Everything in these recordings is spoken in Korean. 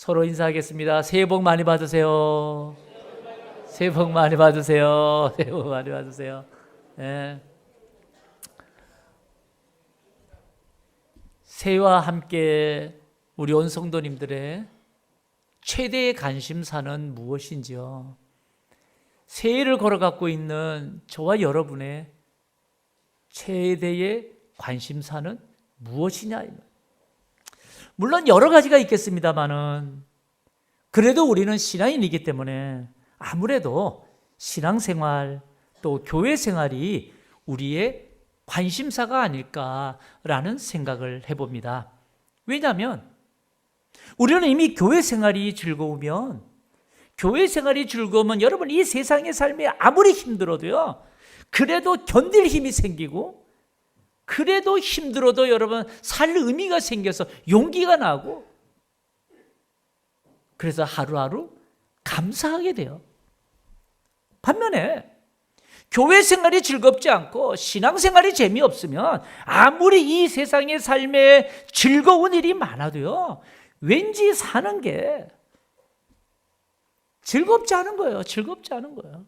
서로 인사하겠습니다. 새해 복 많이 받으세요. 새해 복 많이 받으세요. 새해 복 많이 받으세요. 네. 새해와 함께 우리 온 성도님들의 최대의 관심사는 무엇인지요? 새해를 걸어가고 있는 저와 여러분의 최대의 관심사는 무엇이냐? 물론 여러 가지가 있겠습니다만은 그래도 우리는 신앙인이기 때문에 아무래도 신앙생활 또 교회 생활이 우리의 관심사가 아닐까라는 생각을 해봅니다. 왜냐하면 우리는 이미 교회 생활이 즐거우면 여러분 이 세상의 삶이 아무리 힘들어도요, 그래도 견딜 힘이 생기고, 그래도 힘들어도 여러분 살 의미가 생겨서 용기가 나고, 그래서 하루하루 감사하게 돼요. 반면에 교회 생활이 즐겁지 않고 신앙생활이 재미없으면 아무리 이 세상의 삶에 즐거운 일이 많아도요, 왠지 사는 게 즐겁지 않은 거예요. 즐겁지 않은 거예요.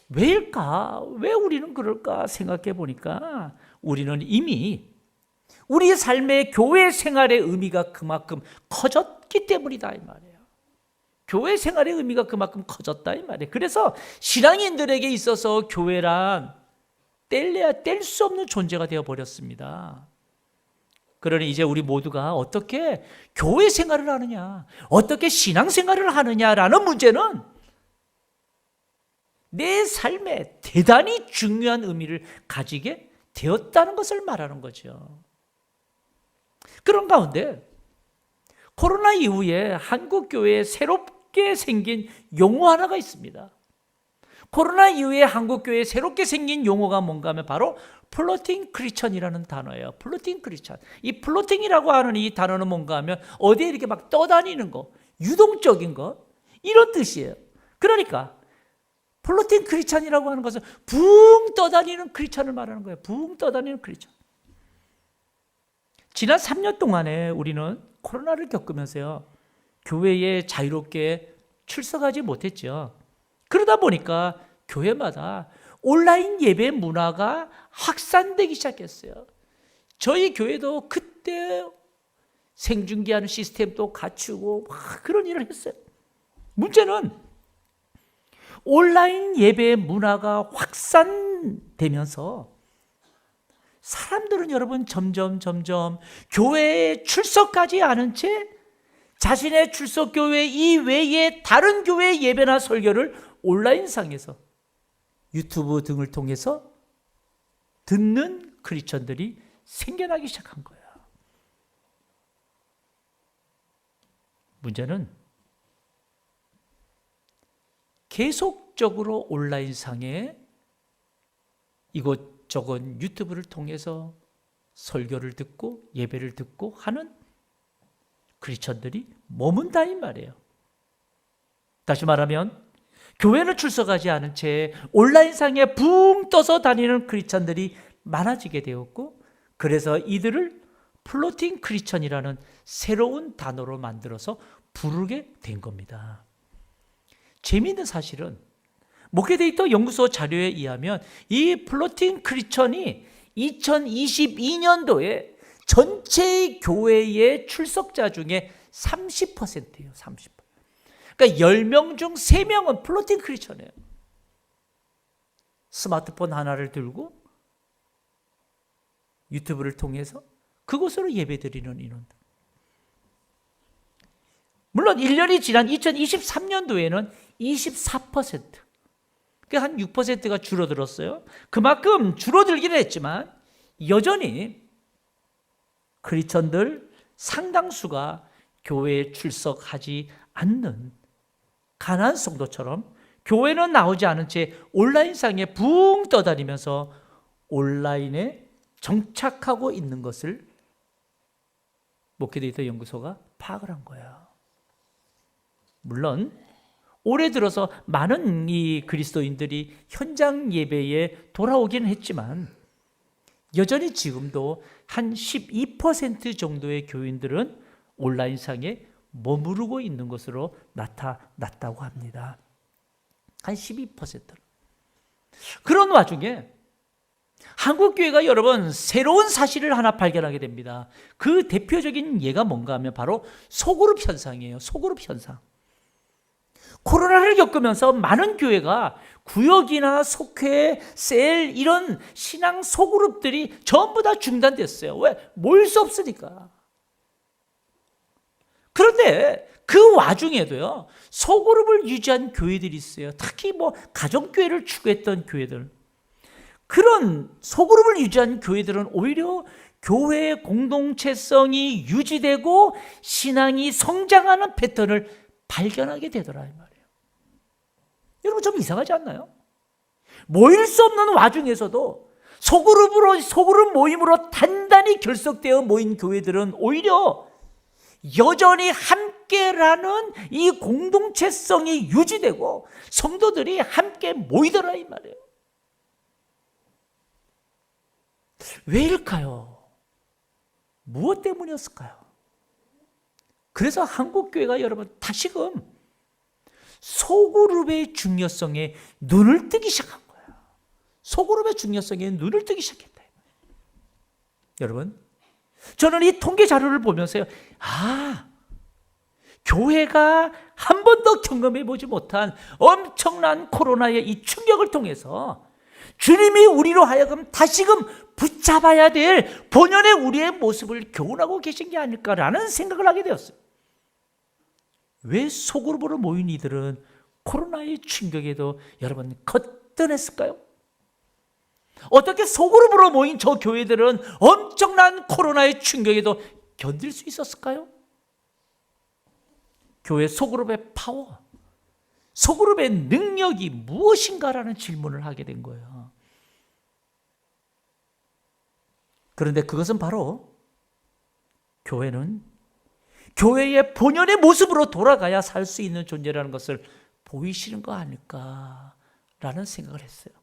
왜일까? 왜 우리는 그럴까 생각해 보니까 우리는 이미 우리 삶의 교회 생활의 의미가 그만큼 커졌기 때문이다 이 말이에요. 교회 생활의 의미가 그만큼 커졌다 이 말이에요. 그래서 신앙인들에게 있어서 교회란 뗄래야 뗄 수 없는 존재가 되어버렸습니다. 그러니 이제 우리 모두가 어떻게 교회 생활을 하느냐, 어떻게 신앙 생활을 하느냐라는 문제는 내 삶에 대단히 중요한 의미를 가지게 되었다는 것을 말하는 거죠. 그런 가운데 코로나 이후에 한국 교회에 새롭게 생긴 용어 하나가 있습니다. 코로나 이후에 한국 교회에 새롭게 생긴 용어가 뭔가 하면 바로 플로팅 크리스천이라는 단어예요. 플로팅 크리스천. 이 플로팅이라고 하는 이 단어는 뭔가 하면 어디에 이렇게 막 떠다니는 거, 유동적인 거, 이런 뜻이에요. 그러니까 플로팅 크리스천이라고 하는 것은 붕 떠다니는 크리스천을 말하는 거예요. 붕 떠다니는 크리스천. 지난 3년 동안에 우리는 코로나를 겪으면서요, 교회에 자유롭게 출석하지 못했죠. 그러다 보니까 교회마다 온라인 예배 문화가 확산되기 시작했어요. 저희 교회도 그때 생중계하는 시스템도 갖추고 막 그런 일을 했어요. 문제는 온라인 예배 문화가 확산되면서 사람들은 여러분 점점 교회에 출석하지 않은 채 자신의 출석 교회 이외에 다른 교회 예배나 설교를 온라인상에서 유튜브 등을 통해서 듣는 크리스천들이 생겨나기 시작한 거예요. 문제는 계속적으로 온라인상에 이곳저곳 유튜브를 통해서 설교를 듣고 예배를 듣고 하는 크리스천들이 머문다 이 말이에요. 다시 말하면 교회를 출석하지 않은 채 온라인상에 붕 떠서 다니는 크리스천들이 많아지게 되었고, 그래서 이들을 플로팅 크리스천이라는 새로운 단어로 만들어서 부르게 된 겁니다. 재미있는 사실은 목회데이터 연구소 자료에 의하면 이 플로팅 크리스천이 2022년도에 전체 교회의 출석자 중에 30%예요. 30%. 그러니까 10명 중 3명은 플로팅 크리스천이에요. 스마트폰 하나를 들고 유튜브를 통해서 그곳으로 예배드리는 인원들. 물론 1년이 지난 2023년도에는 24%, 그러니까 한 6%가 줄어들었어요. 그만큼 줄어들기는 했지만 여전히 크리스천들 상당수가 교회에 출석하지 않는 가난한 성도처럼 교회는 나오지 않은 채 온라인상에 붕 떠다니면서 온라인에 정착하고 있는 것을 목회데이터 연구소가 파악을 한 거예요. 물론 올해 들어서 많은 이 그리스도인들이 현장 예배에 돌아오긴 했지만 여전히 지금도 한 12% 정도의 교인들은 온라인상에 머무르고 있는 것으로 나타났다고 합니다. 한 12%. 그런 와중에 한국교회가 여러분 새로운 사실을 하나 발견하게 됩니다. 그 대표적인 예가 뭔가 하면 바로 소그룹 현상이에요. 소그룹 현상. 코로나를 겪으면서 많은 교회가 구역이나 속회, 셀 이런 신앙 소그룹들이 전부 다 중단됐어요. 왜? 모일 수 없으니까. 그런데 그 와중에도요, 소그룹을 유지한 교회들이 있어요. 특히 뭐 가정교회를 추구했던 교회들. 그런 소그룹을 유지한 교회들은 오히려 교회의 공동체성이 유지되고 신앙이 성장하는 패턴을 발견하게 되더라 이 말이에요. 여러분 좀 이상하지 않나요? 모일 수 없는 와중에서도 소그룹 모임으로 단단히 결속되어 모인 교회들은 오히려 여전히 함께라는 이 공동체성이 유지되고 성도들이 함께 모이더라 이 말이에요. 왜일까요? 무엇 때문이었을까요? 그래서 한국교회가 여러분 다시금 소그룹의 중요성에 눈을 뜨기 시작한 거예요. 소그룹의 중요성에 눈을 뜨기 시작했다. 여러분, 저는 이 통계 자료를 보면서요, 교회가 한 번도 경험해 보지 못한 엄청난 코로나의 이 충격을 통해서 주님이 우리로 하여금 다시금 붙잡아야 될 본연의 우리의 모습을 교훈하고 계신 게 아닐까라는 생각을 하게 되었어요. 왜 소그룹으로 모인 이들은 코로나의 충격에도 여러분 거뜬했을까요? 어떻게 소그룹으로 모인 저 교회들은 엄청난 코로나의 충격에도 견딜 수 있었을까요? 교회 소그룹의 파워, 소그룹의 능력이 무엇인가라는 질문을 하게 된 거예요. 그런데 그것은 바로 교회는 교회의 본연의 모습으로 돌아가야 살 수 있는 존재라는 것을 보이시는 거 아닐까라는 생각을 했어요.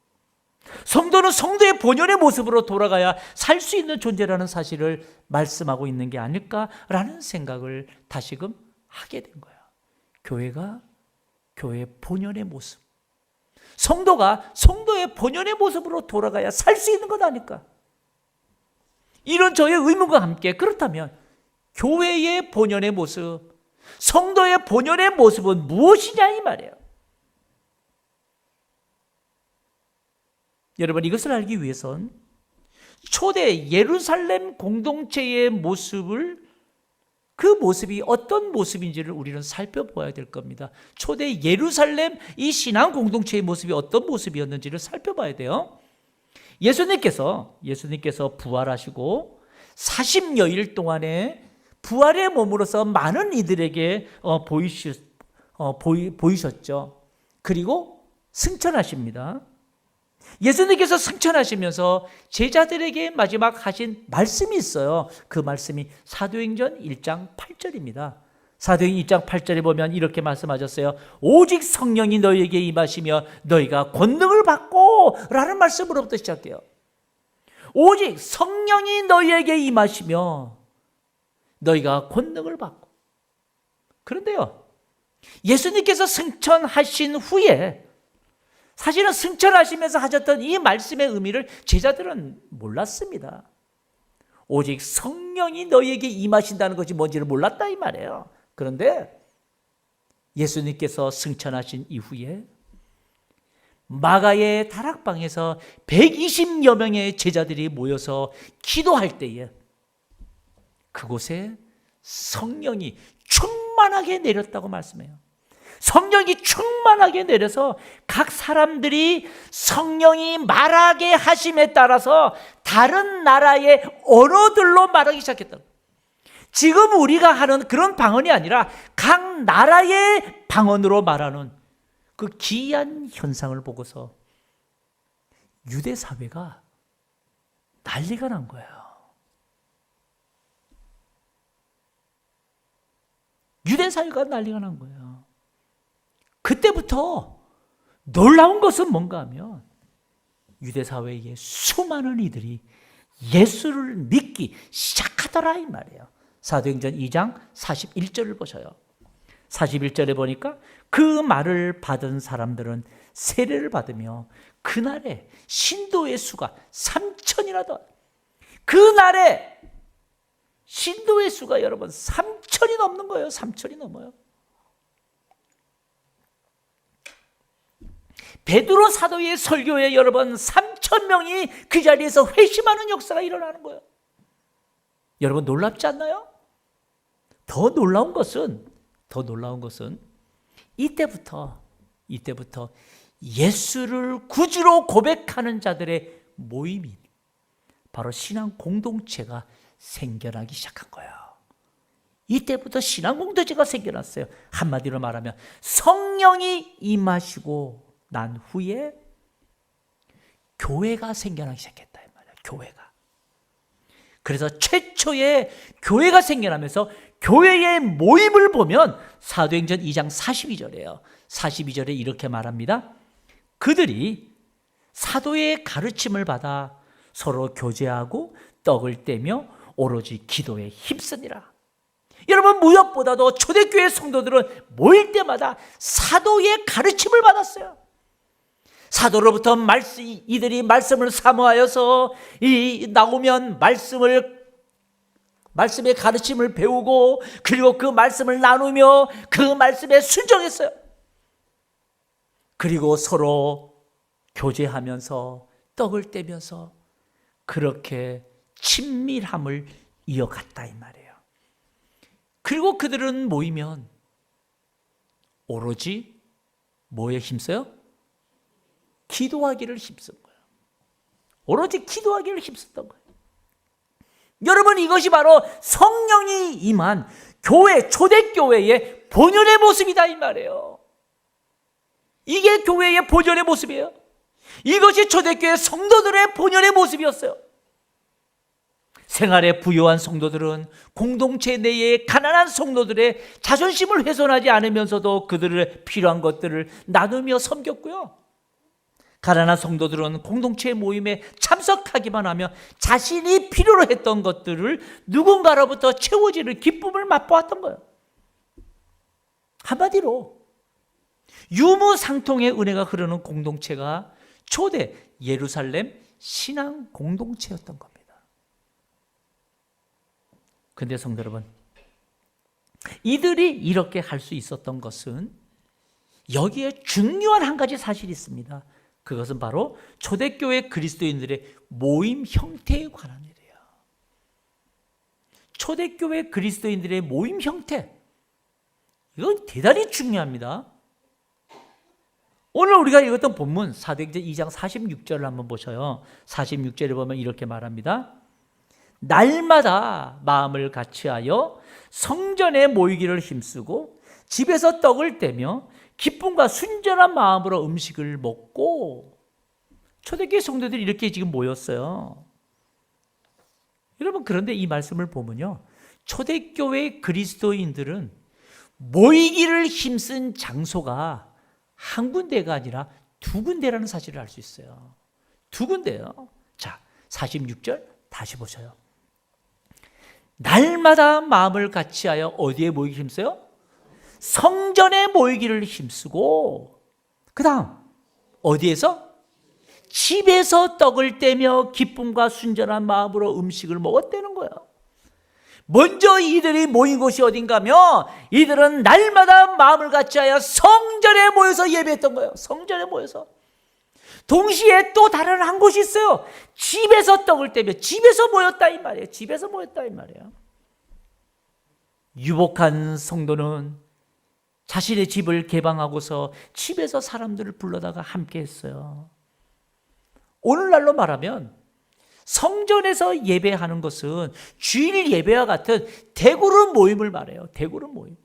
성도는 성도의 본연의 모습으로 돌아가야 살 수 있는 존재라는 사실을 말씀하고 있는 게 아닐까라는 생각을 다시금 하게 된 거예요. 교회가 교회의 본연의 모습, 성도가 성도의 본연의 모습으로 돌아가야 살 수 있는 것 아닐까? 이런 저의 의문과 함께 그렇다면 교회의 본연의 모습, 성도의 본연의 모습은 무엇이냐 이 말이에요. 여러분, 이것을 알기 위해선 초대 예루살렘 공동체의 모습을, 그 모습이 어떤 모습인지를 우리는 살펴봐야 될 겁니다. 초대 예루살렘 이 신앙 공동체의 모습이 어떤 모습이었는지를 살펴봐야 돼요. 예수님께서 부활하시고 40여일 동안에 부활의 몸으로서 많은 이들에게 보이셨죠. 그리고 승천하십니다. 예수님께서 승천하시면서 제자들에게 마지막 하신 말씀이 있어요. 그 말씀이 사도행전 1장 8절입니다. 사도행전 1장 8절에 보면 이렇게 말씀하셨어요. 오직 성령이 너희에게 임하시며 너희가 권능을 받고 라는 말씀으로부터 시작돼요. 오직 성령이 너희에게 임하시며 너희가 권능을 받고. 그런데요, 예수님께서 승천하신 후에 사실은 승천하시면서 하셨던 이 말씀의 의미를 제자들은 몰랐습니다. 오직 성령이 너희에게 임하신다는 것이 뭔지를 몰랐다 이 말이에요. 그런데 예수님께서 승천하신 이후에 마가의 다락방에서 120여 명의 제자들이 모여서 기도할 때에 그곳에 성령이 충만하게 내렸다고 말씀해요. 성령이 충만하게 내려서 각 사람들이 성령이 말하게 하심에 따라서 다른 나라의 언어들로 말하기 시작했다. 지금 우리가 하는 그런 방언이 아니라 각 나라의 방언으로 말하는 그 기이한 현상을 보고서 유대 사회가 난리가 난 거예요. 유대 사회가 난리가 난 거예요. 그때부터 놀라운 것은 뭔가 하면 유대 사회의 수많은 이들이 예수를 믿기 시작하더라 이 말이에요. 사도행전 2장 41절을 보셔요. 41절에 보니까 그 말을 받은 사람들은 세례를 받으며 그날에 신도의 수가 3,000이라도, 그날에 신도의 수가 여러분 3,000이 넘는 거예요. 3,000이 넘어요. 베드로 사도의 설교에 여러분 3,000명이 그 자리에서 회심하는 역사가 일어나는 거예요. 여러분 놀랍지 않나요? 더 놀라운 것은 이때부터 예수를 구주로 고백하는 자들의 모임인 바로 신앙 공동체가 생겨나기 시작한 거예요. 이때부터 신앙 공동체가 생겨났어요. 한마디로 말하면 성령이 임하시고 난 후에 교회가 생겨나기 시작했다 이 말이에요. 교회가. 그래서 최초의 교회가 생겨나면서 교회의 모임을 보면 사도행전 2장 42절이에요. 42절에 이렇게 말합니다. 그들이 사도의 가르침을 받아 서로 교제하고 떡을 떼며 오로지 기도에 힘쓰니라. 여러분 무엇보다도 초대교회 성도들은 모일 때마다 사도의 가르침을 받았어요. 사도로부터 이들이 말씀을 사모하여서 나오면 말씀의 가르침을 배우고 그리고 그 말씀을 나누며 그 말씀에 순종했어요. 그리고 서로 교제하면서 떡을 떼면서 그렇게 친밀함을 이어갔다 이 말이에요. 그리고 그들은 모이면 오로지 뭐에 힘써요? 기도하기를 힘쓴 거예요. 오로지 기도하기를 힘썼던 거예요. 여러분 이것이 바로 성령이 임한 교회, 초대교회의 본연의 모습이다 이 말이에요. 이게 교회의 본연의 모습이에요. 이것이 초대교회 성도들의 본연의 모습이었어요. 생활에 부유한 성도들은 공동체 내에 가난한 성도들의 자존심을 훼손하지 않으면서도 그들의 필요한 것들을 나누며 섬겼고요. 가난한 성도들은 공동체 모임에 참석하기만 하며 자신이 필요로 했던 것들을 누군가로부터 채워지는 기쁨을 맛보았던 거예요. 한마디로 유무상통의 은혜가 흐르는 공동체가 초대 예루살렘 신앙 공동체였던 겁니다. 근데 성도 여러분, 이들이 이렇게 할 수 있었던 것은 여기에 중요한 한 가지 사실이 있습니다. 그것은 바로 초대교회 그리스도인들의 모임 형태에 관한 일이에요. 초대교회 그리스도인들의 모임 형태, 이건 대단히 중요합니다. 오늘 우리가 읽었던 본문 사도행전 2장 46절을 한번 보셔요. 46절에 보면 이렇게 말합니다. 날마다 마음을 같이하여 성전에 모이기를 힘쓰고 집에서 떡을 떼며 기쁨과 순전한 마음으로 음식을 먹고. 초대교회 성도들이 이렇게 지금 모였어요. 여러분 그런데 이 말씀을 보면요, 초대교회 그리스도인들은 모이기를 힘쓴 장소가 한 군데가 아니라 두 군데라는 사실을 알 수 있어요. 두 군데요. 자, 46절 다시 보셔요. 날마다 마음을 같이하여 어디에 모이기 힘써요? 성전에 모이기를 힘쓰고, 그 다음 어디에서? 집에서 떡을 떼며 기쁨과 순전한 마음으로 음식을 먹었다는 거예요. 먼저 이들이 모인 곳이 어딘가며 이들은 날마다 마음을 같이하여 성전에 모여서 예배했던 거예요. 성전에 모여서. 동시에 또 다른 한 곳이 있어요. 집에서 떡을 떼며 집에서 모였다 이 말이에요. 집에서 모였다 이 말이에요. 유복한 성도는 자신의 집을 개방하고서 집에서 사람들을 불러다가 함께 했어요. 오늘날로 말하면 성전에서 예배하는 것은 주일 예배와 같은 대그룹 모임을 말해요. 대그룹 모임.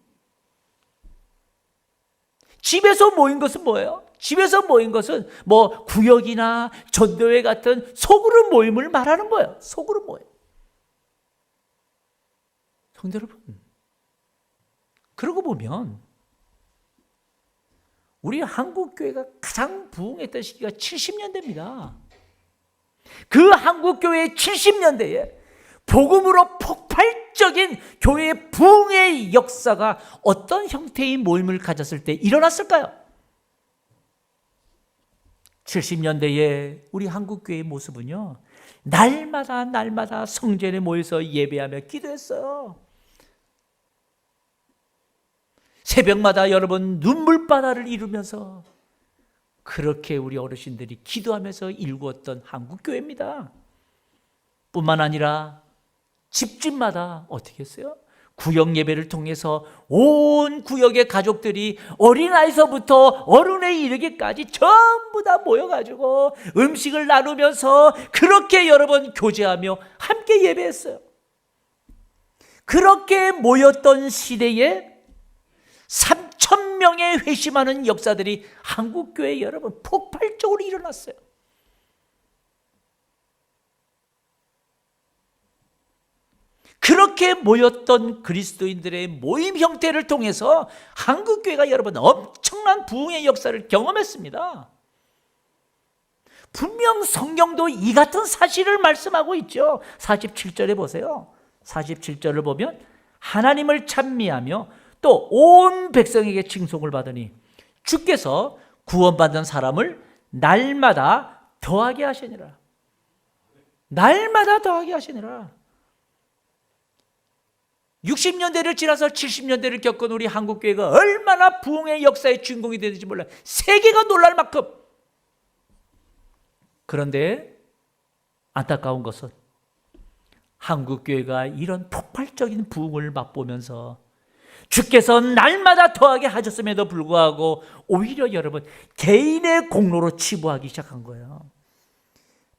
집에서 모인 것은 뭐예요? 집에서 모인 것은 뭐 구역이나 전도회 같은 소그룹 모임을 말하는 거예요. 소그룹 모임. 성도 여러분, 그러고 보면 우리 한국교회가 가장 부흥했던 시기가 70년대입니다. 그 한국교회의 70년대에 복음으로 폭발적인 교회의 부흥의 역사가 어떤 형태의 모임을 가졌을 때 일어났을까요? 70년대에 우리 한국교회의 모습은요, 날마다 성전에 모여서 예배하며 기도했어요. 새벽마다 여러분 눈물바다를 이루면서 그렇게 우리 어르신들이 기도하면서 일구었던 한국교회입니다. 뿐만 아니라 집집마다 어떻게 했어요? 구역 예배를 통해서 온 구역의 가족들이 어린아이서부터 어른에 이르기까지 전부 다 모여가지고 음식을 나누면서 그렇게 여러분 교제하며 함께 예배했어요. 그렇게 모였던 시대에 3,000명의 회심하는 역사들이 한국교회에 여러분 폭발적으로 일어났어요. 그렇게 모였던 그리스도인들의 모임 형태를 통해서 한국교회가 여러분 엄청난 부흥의 역사를 경험했습니다. 분명 성경도 이 같은 사실을 말씀하고 있죠. 47절에 보세요. 47절을 보면 하나님을 찬미하며 또 온 백성에게 칭송을 받으니 주께서 구원받는 사람을 날마다 더하게 하시니라. 날마다 더하게 하시니라. 60년대를 지나서 70년대를 겪은 우리 한국교회가 얼마나 부흥의 역사의 주인공이 되는지 몰라요. 세계가 놀랄 만큼. 그런데 안타까운 것은 한국교회가 이런 폭발적인 부흥을 맛보면서 주께서 날마다 더하게 하셨음에도 불구하고 오히려 여러분 개인의 공로로 치부하기 시작한 거예요.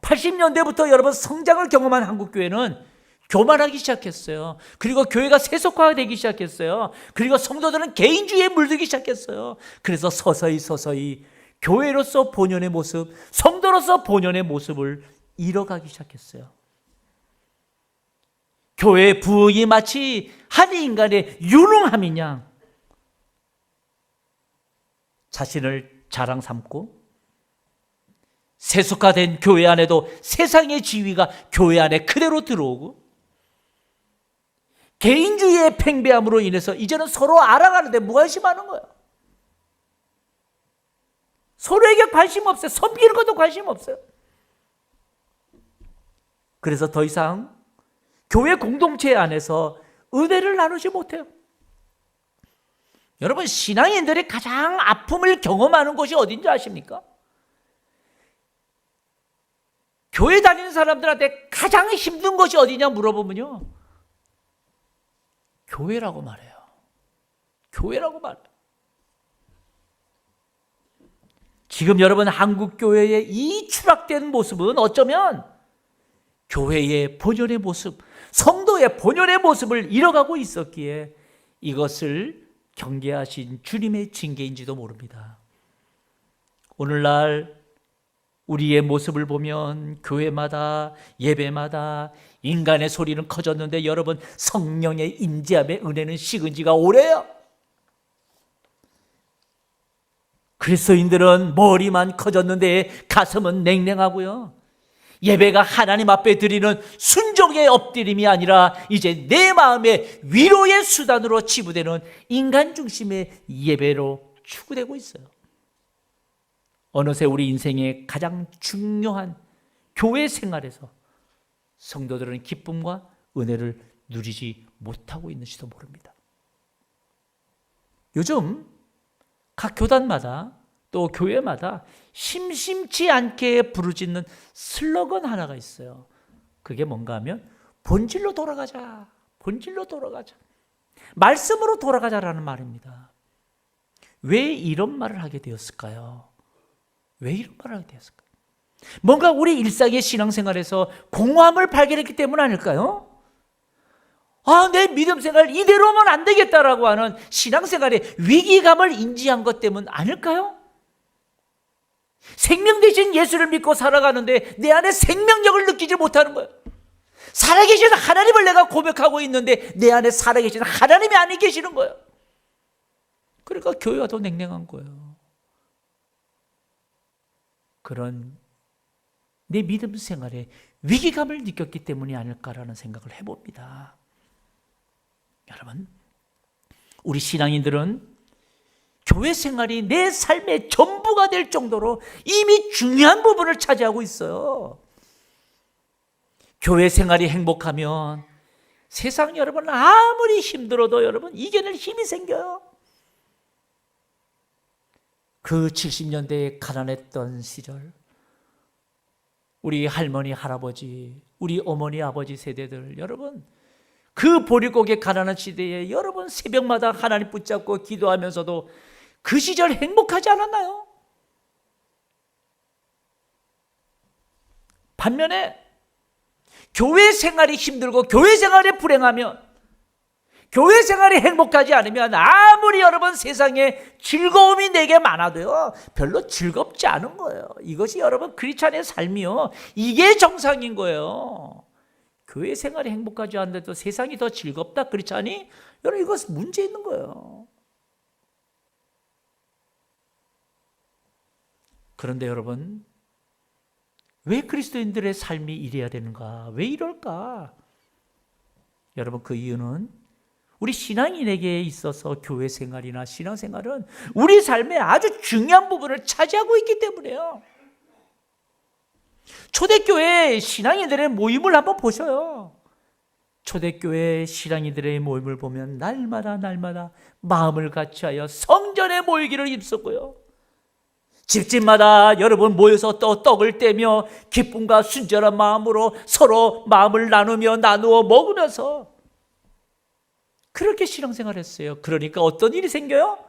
80년대부터 여러분 성장을 경험한 한국교회는 교만하기 시작했어요. 그리고 교회가 세속화되기 시작했어요. 그리고 성도들은 개인주의에 물들기 시작했어요. 그래서 서서히 교회로서 본연의 모습, 성도로서 본연의 모습을 잃어가기 시작했어요. 교회의 부흥이 마치 한 인간의 유능함이냐 자신을 자랑 삼고 세속화된 교회 안에도 세상의 지위가 교회 안에 그대로 들어오고 개인주의의 팽배함으로 인해서 이제는 서로 알아가는데 무관심하는 거예요. 서로에게 관심 없어요. 섬기는 것도 관심 없어요. 그래서 더 이상 교회 공동체 안에서 은혜를 나누지 못해요. 여러분 신앙인들이 가장 아픔을 경험하는 곳이 어딘지 아십니까? 교회 다니는 사람들한테 가장 힘든 것이 어디냐 물어보면요, 교회라고 말해요. 교회라고 말해요. 지금 여러분 한국교회의 이 추락된 모습은 어쩌면 교회의 본연의 모습, 성도의 본연의 모습을 잃어가고 있었기에 이것을 경계하신 주님의 징계인지도 모릅니다. 오늘날 우리의 모습을 보면 교회마다 예배마다 인간의 소리는 커졌는데 여러분 성령의 인지함의 은혜는 식은 지가 오래요. 그리스도인들은 머리만 커졌는데 가슴은 냉랭하고요. 예배가 하나님 앞에 드리는 순종의 엎드림이 아니라 이제 내 마음의 위로의 수단으로 치부되는 인간 중심의 예배로 추구되고 있어요. 어느새 우리 인생의 가장 중요한 교회 생활에서 성도들은 기쁨과 은혜를 누리지 못하고 있는지도 모릅니다. 요즘 각 교단마다 또 교회마다 심심치 않게 부르짖는 슬로건 하나가 있어요. 그게 뭔가 하면 본질로 돌아가자. 본질로 돌아가자. 말씀으로 돌아가자라는 말입니다. 왜 이런 말을 하게 되었을까요? 왜 이런 말을 하게 되었을까요? 뭔가 우리 일상의 신앙생활에서 공허함을 발견했기 때문 아닐까요? 내 믿음 생활 이대로면 안 되겠다라고 하는 신앙생활의 위기감을 인지한 것 때문 아닐까요? 생명 대신 예수를 믿고 살아가는데 내 안에 생명력을 느끼지 못하는 거예요. 살아계신 하나님을 내가 고백하고 있는데 내 안에 살아계신 하나님이 아니 계시는 거예요. 그러니까 교회가 더 냉랭한 거예요. 그런 내 믿음 생활에 위기감을 느꼈기 때문이 아닐까라는 생각을 해봅니다. 여러분, 우리 신앙인들은 교회 생활이 내 삶의 전부가 될 정도로 이미 중요한 부분을 차지하고 있어요. 교회 생활이 행복하면 세상 여러분 아무리 힘들어도 여러분 이겨낼 힘이 생겨요. 그 70년대에 가난했던 시절, 우리 할머니, 할아버지, 우리 어머니, 아버지 세대들, 여러분 그 보릿고개 가난한 시대에 여러분 새벽마다 하나님 붙잡고 기도하면서도 그 시절 행복하지 않았나요? 반면에 교회 생활이 힘들고 교회 생활이 불행하면, 교회 생활이 행복하지 않으면 아무리 여러분 세상에 즐거움이 내게 많아도요 별로 즐겁지 않은 거예요. 이것이 여러분 크리스찬의 삶이요, 이게 정상인 거예요. 교회 생활이 행복하지 않는데도 세상이 더 즐겁다 크리스찬이, 여러분 이것은 문제 있는 거예요. 그런데 여러분, 왜 그리스도인들의 삶이 이래야 되는가? 왜 이럴까? 여러분, 그 이유는 우리 신앙인에게 있어서 교회 생활이나 신앙생활은 우리 삶의 아주 중요한 부분을 차지하고 있기 때문에요. 초대교회 신앙인들의 모임을 한번 보셔요. 초대교회 신앙인들의 모임을 보면 날마다 마음을 같이하여 성전에 모이기를 힘썼고요, 집집마다 여러분 모여서 떡을 떼며 기쁨과 순전한 마음으로 서로 마음을 나누어 먹으면서 그렇게 신앙생활을 했어요. 그러니까 어떤 일이 생겨요?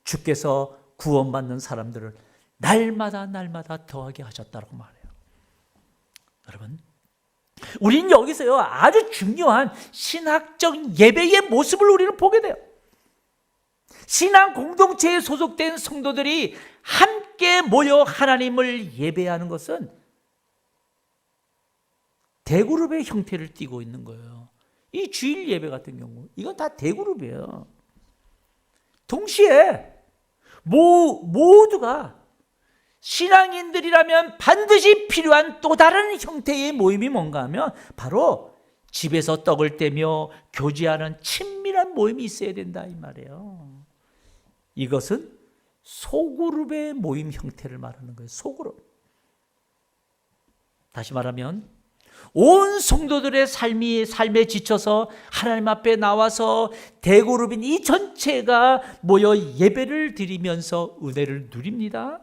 주께서 구원받는 사람들을 날마다 더하게 하셨다고 말해요. 여러분, 우리는 여기서요 아주 중요한 신학적 예배의 모습을 우리는 보게 돼요. 신앙 공동체에 소속된 성도들이 함께 모여 하나님을 예배하는 것은 대그룹의 형태를 띠고 있는 거예요. 이 주일 예배 같은 경우 이건 다 대그룹이에요. 동시에 모두가 신앙인들이라면 반드시 필요한 또 다른 형태의 모임이 뭔가 하면 바로 집에서 떡을 떼며 교제하는 친밀한 모임이 있어야 된다 이 말이에요. 이것은 소그룹의 모임 형태를 말하는 거예요. 소그룹. 다시 말하면 온 성도들의 삶에 지쳐서 하나님 앞에 나와서 대그룹인 이 전체가 모여 예배를 드리면서 은혜를 누립니다.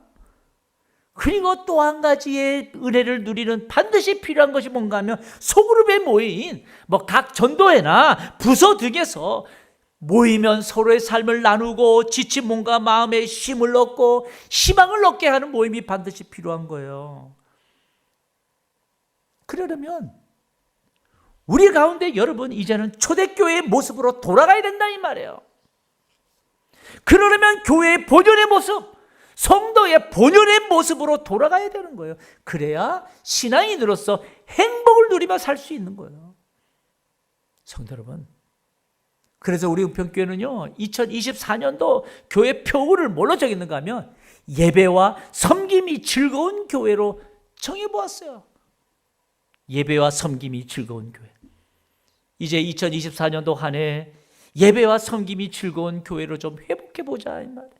그리고 또 한 가지의 은혜를 누리는 반드시 필요한 것이 뭔가 하면 소그룹의 모임, 각 전도회나 부서 등에서 모이면 서로의 삶을 나누고 지친 몸과 마음에 힘을 얻고 희망을 얻게 하는 모임이 반드시 필요한 거예요. 그러려면 우리 가운데 여러분 이제는 초대교회의 모습으로 돌아가야 된다 이 말이에요. 그러려면 교회의 본연의 모습, 성도의 본연의 모습으로 돌아가야 되는 거예요. 그래야 신앙인으로서 행복을 누리며 살 수 있는 거예요. 성도 여러분, 그래서 우리 은평교회는요 2024년도 교회 표어를 뭘로 정했는가 하면 예배와 섬김이 즐거운 교회로 정해보았어요. 예배와 섬김이 즐거운 교회. 이제 2024년도 한 해 예배와 섬김이 즐거운 교회로 좀 회복해보자 이 말이에요.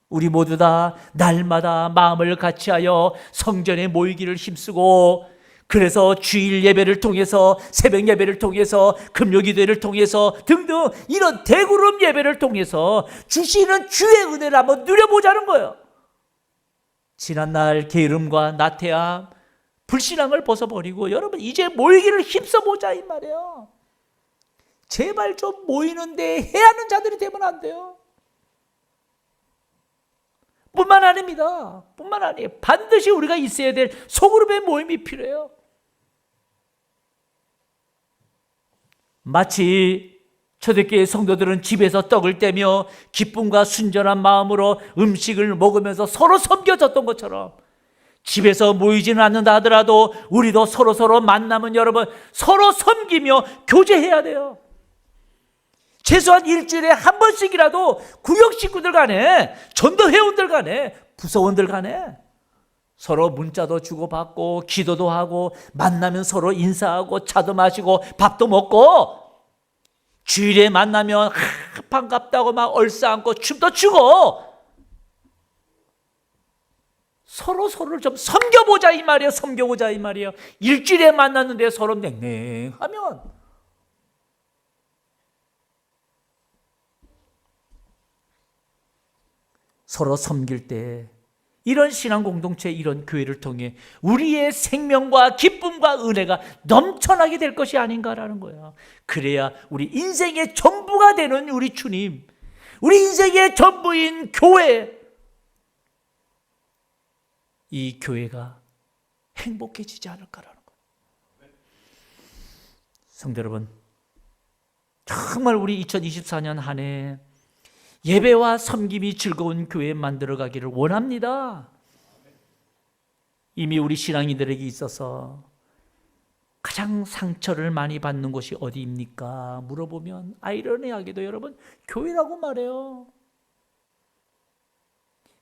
우리 모두 다 날마다 마음을 같이하여 성전에 모이기를 힘쓰고, 그래서 주일 예배를 통해서, 새벽 예배를 통해서, 금요기도를 통해서 등등 이런 대그룹 예배를 통해서 주시는 주의 은혜를 한번 누려보자는 거예요. 지난날 게으름과 나태함, 불신앙을 벗어버리고 여러분 이제 모이기를 힘써보자 이 말이에요. 제발 좀 모이는데 해하는 자들이 되면 안 돼요. 뿐만 아닙니다. 뿐만 아니에요. 반드시 우리가 있어야 될 소그룹의 모임이 필요해요. 마치 초대교회 성도들은 집에서 떡을 떼며 기쁨과 순전한 마음으로 음식을 먹으면서 서로 섬겨졌던 것처럼, 집에서 모이지는 않는다 하더라도 우리도 서로 만나면 여러분 서로 섬기며 교제해야 돼요. 최소한 일주일에 한 번씩이라도 구역 식구들 간에, 전도 회원들 간에, 부서원들 간에 서로 문자도 주고받고 기도도 하고 만나면 서로 인사하고 차도 마시고 밥도 먹고 주일에 만나면 반갑다고 막 얼싸안고 춤도 추고 서로를 좀 섬겨보자 이 말이에요. 섬겨보자 이 말이에요. 일주일에 만났는데 서로 냉랭하면 서로 섬길 때 이런 신앙 공동체, 이런 교회를 통해 우리의 생명과 기쁨과 은혜가 넘쳐나게 될 것이 아닌가라는 거야. 그래야 우리 인생의 전부가 되는 우리 주님, 우리 인생의 전부인 교회, 이 교회가 행복해지지 않을까라는 거예요. 성도 여러분, 정말 우리 2024년 한 해 예배와 섬김이 즐거운 교회 만들어가기를 원합니다. 이미 우리 신앙인들에게 있어서 가장 상처를 많이 받는 곳이 어디입니까? 물어보면 아이러니하게도 여러분 교회라고 말해요.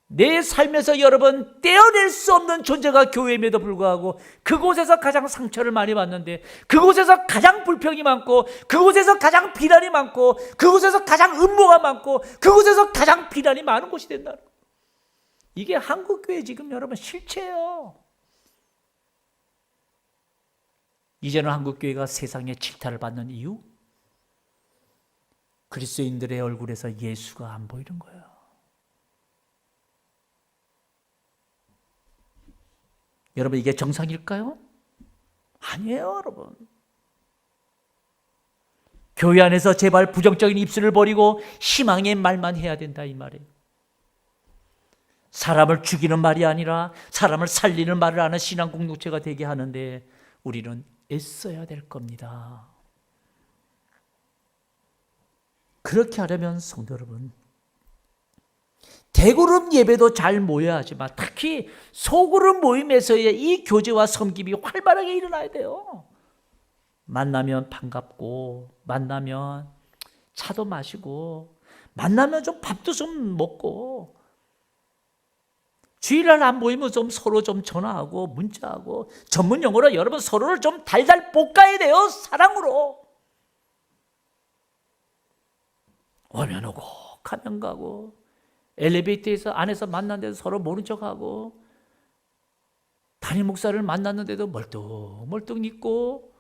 내 삶에서 여러분 떼어낼 수 없는 존재가 교회임에도 불구하고 그곳에서 가장 상처를 많이 받는데, 그곳에서 가장 불평이 많고, 그곳에서 가장 비난이 많고, 그곳에서 가장 음모가 많고, 그곳에서 가장 비난이 많은 곳이 된다. 이게 한국교회 지금 여러분 실체예요. 이제는 한국교회가 세상의 질타를 받는 이유? 그리스도인들의 얼굴에서 예수가 안 보이는 거예요. 여러분 이게 정상일까요? 아니에요, 여러분. 교회 안에서 제발 부정적인 입술을 버리고 희망의 말만 해야 된다 이 말이에요. 사람을 죽이는 말이 아니라 사람을 살리는 말을 하는 신앙 공동체가 되게 하는데 우리는 애써야 될 겁니다. 그렇게 하려면 성도 여러분, 대그룹 예배도 잘 모여야 하지만 특히 소그룹 모임에서의 이 교제와 섬김이 활발하게 일어나야 돼요. 만나면 반갑고, 만나면 차도 마시고, 만나면 좀 밥도 좀 먹고, 주일날 안 보이면 좀 서로 좀 전화하고 문자하고, 전문 용어로 여러분 서로를 좀 달달 볶아야 돼요. 사랑으로. 오면 오고 가면 가고, 엘리베이터에서 안에서 만났는데도 서로 모른 척하고, 담임 목사를 만났는데도 멀뚱멀뚱 있고,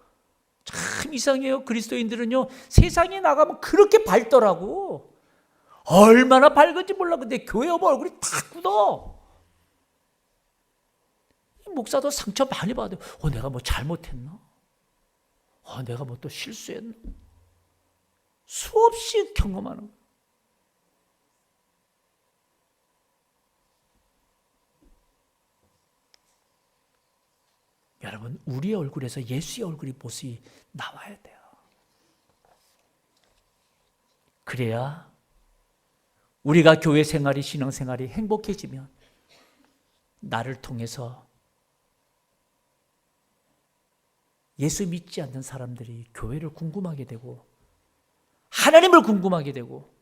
참 이상해요. 그리스도인들은요 세상에 나가면 그렇게 밝더라고. 얼마나 밝은지 몰라. 근데 교회 오면 얼굴이 다 굳어. 목사도 상처 많이 받아요. 내가 뭐 잘못했나? 내가 뭐 또 실수했나? 수없이 경험하는 거예요. 여러분 우리의 얼굴에서 예수의 얼굴이 모습이 나와야 돼요. 그래야 우리가 교회 생활이, 신앙 생활이 행복해지면 나를 통해서 예수 믿지 않는 사람들이 교회를 궁금하게 되고 하나님을 궁금하게 되고,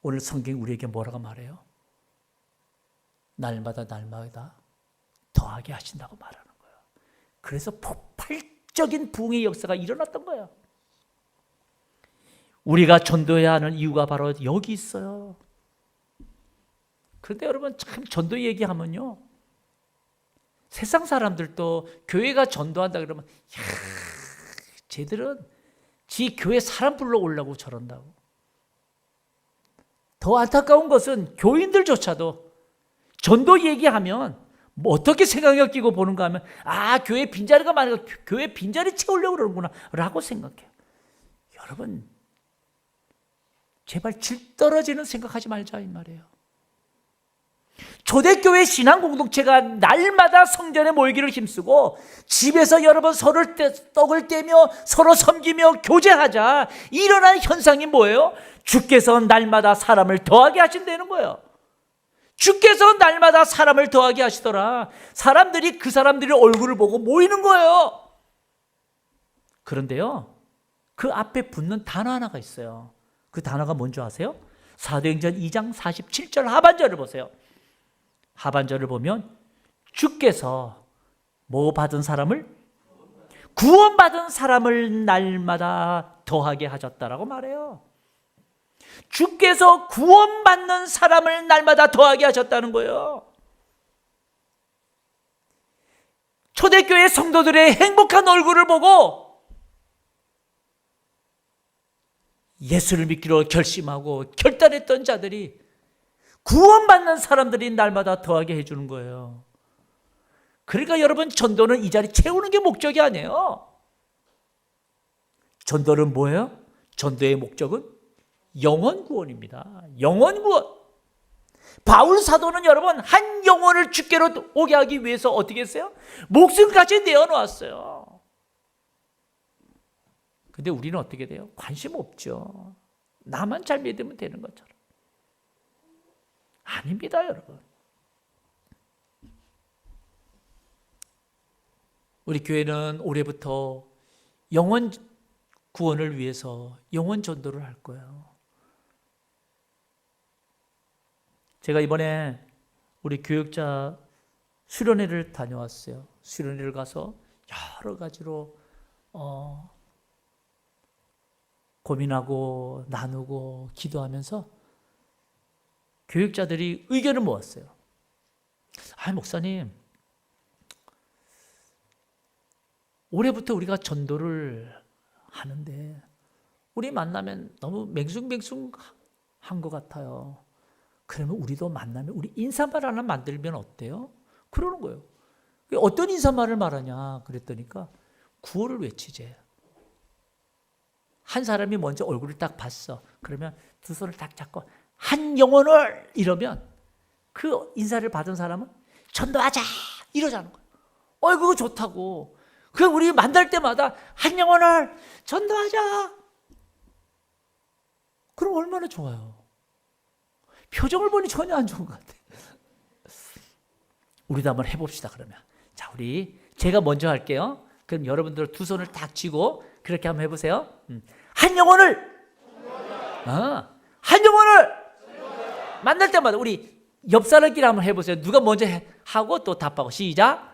오늘 성경이 우리에게 뭐라고 말해요? 날마다 더하게 하신다고 말하는 거예요. 그래서 폭발적인 부흥의 역사가 일어났던 거예요. 우리가 전도해야 하는 이유가 바로 여기 있어요. 그런데 여러분 참 전도 얘기하면요, 세상 사람들도 교회가 전도한다 그러면 쟤들은 지 교회 사람 불러오려고 저런다고. 더 안타까운 것은 교인들조차도 전도 얘기하면 뭐 어떻게 생각을 끼고 보는가 하면 교회 빈자리가 많으니까 교회 빈자리 채우려고 그러는구나 라고 생각해요. 여러분 제발 질 떨어지는 생각하지 말자 이 말이에요. 초대교회 신앙 공동체가 날마다 성전에 모이기를 힘쓰고 집에서 여러분 서로 떡을 떼며 서로 섬기며 교제하자. 일어난 현상이 뭐예요? 주께서 날마다 사람을 더하게 하신다는 거예요. 주께서 날마다 사람을 더하게 하시더라. 사람들이 그 사람들의 얼굴을 보고 모이는 거예요. 그런데요, 그 앞에 붙는 단어 하나가 있어요. 그 단어가 뭔지 아세요? 사도행전 2장 47절 하반절을 보세요. 하반절을 보면 주께서 뭐 받은 사람을? 구원받은 사람을 날마다 더하게 하셨다라고 말해요. 주께서 구원받는 사람을 날마다 더하게 하셨다는 거예요. 초대교회 성도들의 행복한 얼굴을 보고 예수를 믿기로 결심하고 결단했던 자들이, 구원받는 사람들이 날마다 더하게 해주는 거예요. 그러니까 여러분, 전도는 이 자리 채우는 게 목적이 아니에요. 전도는 뭐예요? 전도의 목적은 영혼 구원입니다. 영혼 구원. 바울 사도는 여러분, 한 영혼을 주께로 오게 하기 위해서 어떻게 했어요? 목숨까지 내어놓았어요. 근데 우리는 어떻게 돼요? 관심 없죠. 나만 잘 믿으면 되는 것처럼. 아닙니다, 여러분. 우리 교회는 올해부터 영혼 구원을 위해서 영혼 전도를 할 거예요. 제가 이번에 우리 교육자 수련회를 다녀왔어요. 수련회를 가서 여러 가지로 고민하고 나누고 기도하면서 교육자들이 의견을 모았어요. 목사님, 올해부터 우리가 전도를 하는데 우리 만나면 너무 맹숭맹숭한 것 같아요. 그러면 우리도 만나면 우리 인사말 하나 만들면 어때요? 그러는 거예요. 어떤 인사말을 말하냐 그랬더니까 구호를 외치재. 한 사람이 먼저 얼굴을 딱 봤어. 그러면 두 손을 딱 잡고 한 영혼을 이러면 그 인사를 받은 사람은 전도하자 이러자는 거예요. 그거 좋다고. 그럼 우리 만날 때마다 한 영혼을 전도하자. 그럼 얼마나 좋아요. 표정을 보니 전혀 안 좋은 것 같아. 우리도 한번 해봅시다. 그러면 자, 제가 먼저 할게요. 그럼 여러분들 두 손을 딱 쥐고 그렇게 한번 해보세요. 한 영혼을 한 영혼을 만날 때마다 우리 옆 사람끼리 한번 해보세요. 누가 먼저 하고 또 답하고. 시작.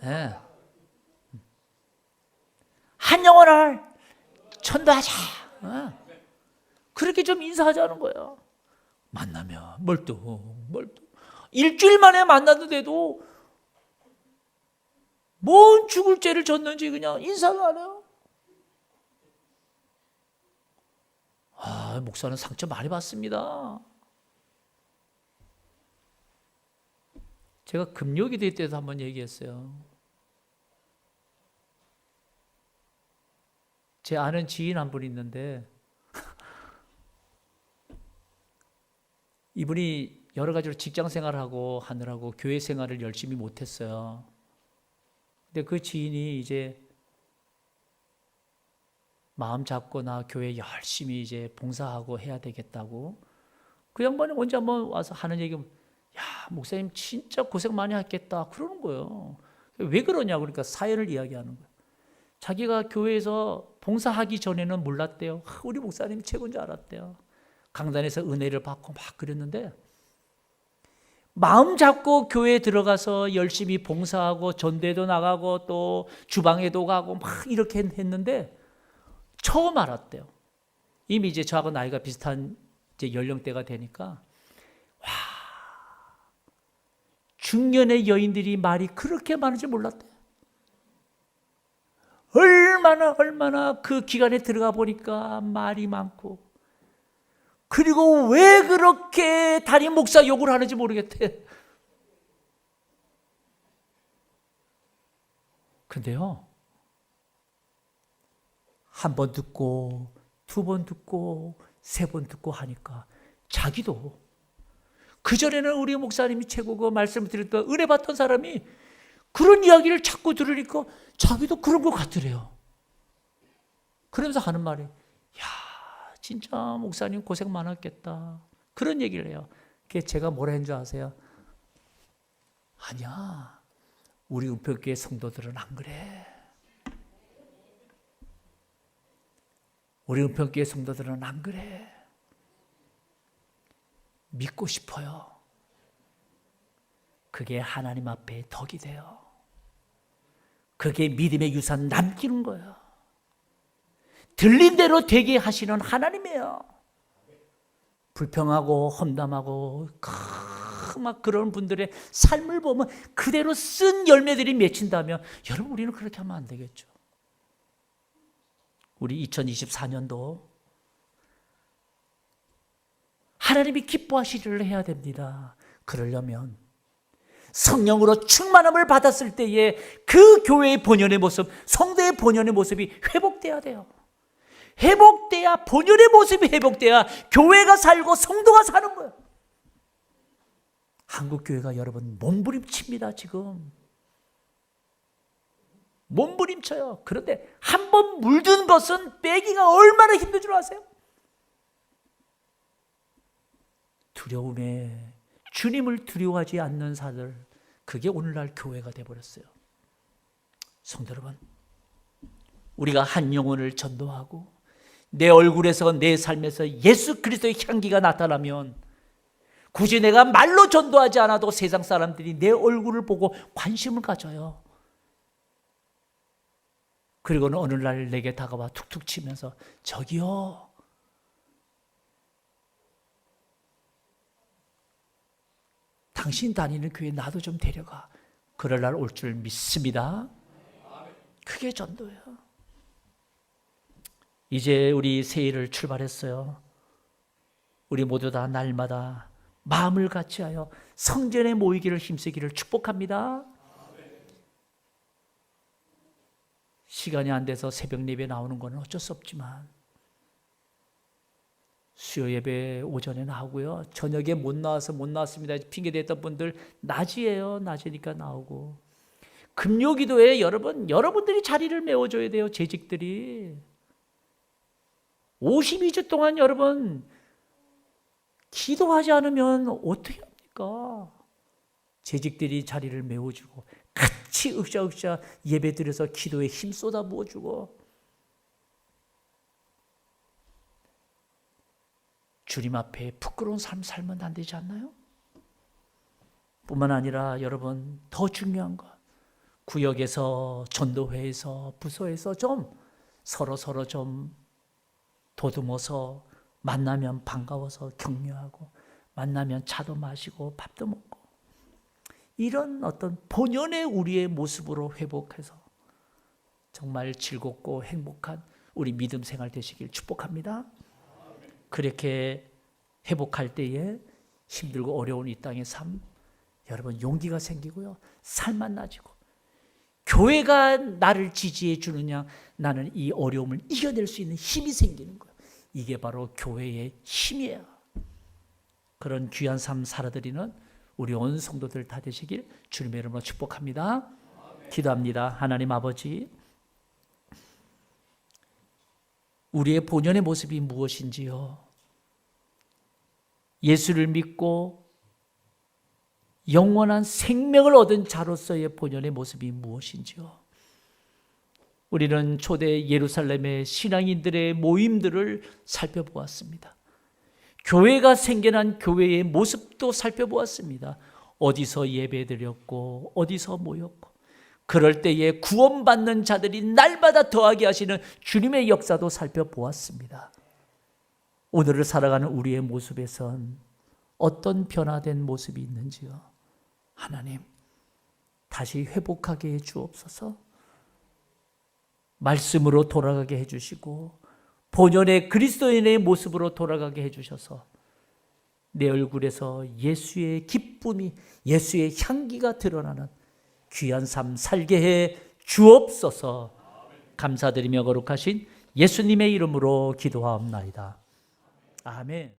네. 한 영혼을 전도하자. 그렇게 좀 인사하자는 거예요. 만나면 멀뚱 일주일 만에 만났는데도 뭔 죽을 죄를 졌는지 그냥 인사를 안 해요. 목사는 상처 많이 받습니다. 제가 금요기도 때도 한번 얘기했어요. 제 아는 지인 한 분 있는데 이분이 여러 가지로 직장 생활하고 하느라고 교회 생활을 열심히 못했어요. 근데 그 지인이 이제 마음 잡고 나 교회 열심히 이제 봉사하고 해야 되겠다고. 그 양반이 언제 한번 와서 하는 얘기가, 야, 목사님 진짜 고생 많이 했겠다 그러는 거예요. 왜 그러냐고. 그러니까 사연을 이야기하는 거예요. 자기가 교회에서 봉사하기 전에는 몰랐대요. 우리 목사님이 최고인 줄 알았대요. 강단에서 은혜를 받고 막 그랬는데 마음 잡고 교회에 들어가서 열심히 봉사하고 전대도 나가고 또 주방에도 가고 막 이렇게 했는데 처음 알았대요. 이미 이제 저하고 나이가 비슷한 이제 연령대가 되니까, 중년의 여인들이 말이 그렇게 많은지 몰랐대요. 얼마나 그 기간에 들어가 보니까 말이 많고, 그리고 왜 그렇게 담임 목사 욕을 하는지 모르겠대. 근데요, 한 번 듣고 두 번 듣고 세 번 듣고 하니까 자기도, 그전에는 우리 목사님이 최고고 말씀을 드렸던 은혜 받던 사람이 그런 이야기를 자꾸 들으니까 자기도 그런 것 같더래요. 그러면서 하는 말이, 야, 진짜 목사님 고생 많았겠다. 그런 얘기를 해요. 그게 제가 뭐라 했는 줄 아세요? 아니야, 우리 은평교회 성도들은 안 그래. 우리 은평교회 성도들은 안 그래. 믿고 싶어요. 그게 하나님 앞에 덕이 돼요. 그게 믿음의 유산 남기는 거예요. 들린 대로 되게 하시는 하나님이에요. 불평하고 험담하고 막 그런 분들의 삶을 보면 그대로 쓴 열매들이 맺힌다면 여러분, 우리는 그렇게 하면 안 되겠죠. 우리 2024년도 하나님이 기뻐하시기를 해야 됩니다. 그러려면 성령으로 충만함을 받았을 때에 그 교회의 본연의 모습, 성도의 본연의 모습이 회복돼야 돼요. 회복돼야, 본연의 모습이 회복돼야 교회가 살고 성도가 사는 거예요. 한국교회가 여러분 몸부림칩니다. 지금 몸부림쳐요. 그런데 한번 물든 것은 빼기가 얼마나 힘든 줄 아세요? 두려움에 주님을 두려워하지 않는 사들, 그게 오늘날 교회가 되어버렸어요. 성도 여러분, 우리가 한 영혼을 전도하고 내 얼굴에서, 내 삶에서 예수 그리스도의 향기가 나타나면 굳이 내가 말로 전도하지 않아도 세상 사람들이 내 얼굴을 보고 관심을 가져요. 그리고는 어느 날 내게 다가와 툭툭 치면서, 저기요, 당신 다니는 교회 나도 좀 데려가. 그럴 날 올 줄 믿습니다. 그게 전도예요. 이제 우리 새해를 출발했어요. 우리 모두 다 날마다 마음을 같이하여 성전에 모이기를 힘쓰기를 축복합니다. 시간이 안 돼서 새벽 예배 나오는 건 어쩔 수 없지만 수요 예배 오전에 나오고요, 저녁에 못 나왔습니다 핑계 댔던 분들 낮이에요. 낮이니까 나오고, 금요기도에 여러분들이 자리를 메워줘야 돼요. 재직들이 52주 동안 여러분 기도하지 않으면 어떻게 합니까? 재직들이 자리를 메워주고 같이 으쌰으쌰 예배 드려서 기도에 힘 쏟아 부어주고, 주님 앞에 부끄러운 삶 살면 안 되지 않나요? 뿐만 아니라 여러분, 더 중요한 것, 구역에서, 전도회에서, 부서에서 좀 서로 좀 도듬어서, 만나면 반가워서 격려하고, 만나면 차도 마시고 밥도 먹고, 이런 어떤 본연의 우리의 모습으로 회복해서 정말 즐겁고 행복한 우리 믿음 생활 되시길 축복합니다. 그렇게 회복할 때에 힘들고 어려운 이 땅의 삶, 여러분 용기가 생기고요, 살만 나지고, 교회가 나를 지지해 주느냐, 나는 이 어려움을 이겨낼 수 있는 힘이 생기는 거예요. 이게 바로 교회의 힘이에요. 그런 귀한 삶 살아드리는 우리 온 성도들 다 되시길 주님의 이름으로 축복합니다. 기도합니다. 하나님 아버지, 우리의 본연의 모습이 무엇인지요? 예수를 믿고 영원한 생명을 얻은 자로서의 본연의 모습이 무엇인지요? 우리는 초대 예루살렘의 신앙인들의 모임들을 살펴보았습니다. 교회가 생겨난 교회의 모습도 살펴보았습니다. 어디서 예배드렸고 어디서 모였고, 그럴 때에 구원받는 자들이 날마다 더하게 하시는 주님의 역사도 살펴보았습니다. 오늘을 살아가는 우리의 모습에선 어떤 변화된 모습이 있는지요? 하나님, 다시 회복하게 해 주옵소서. 말씀으로 돌아가게 해 주시고 본연의 그리스도인의 모습으로 돌아가게 해 주셔서 내 얼굴에서 예수의 기쁨이, 예수의 향기가 드러나는 귀한 삶 살게 해 주옵소서. 감사드리며 거룩하신 예수님의 이름으로 기도하옵나이다. 아멘.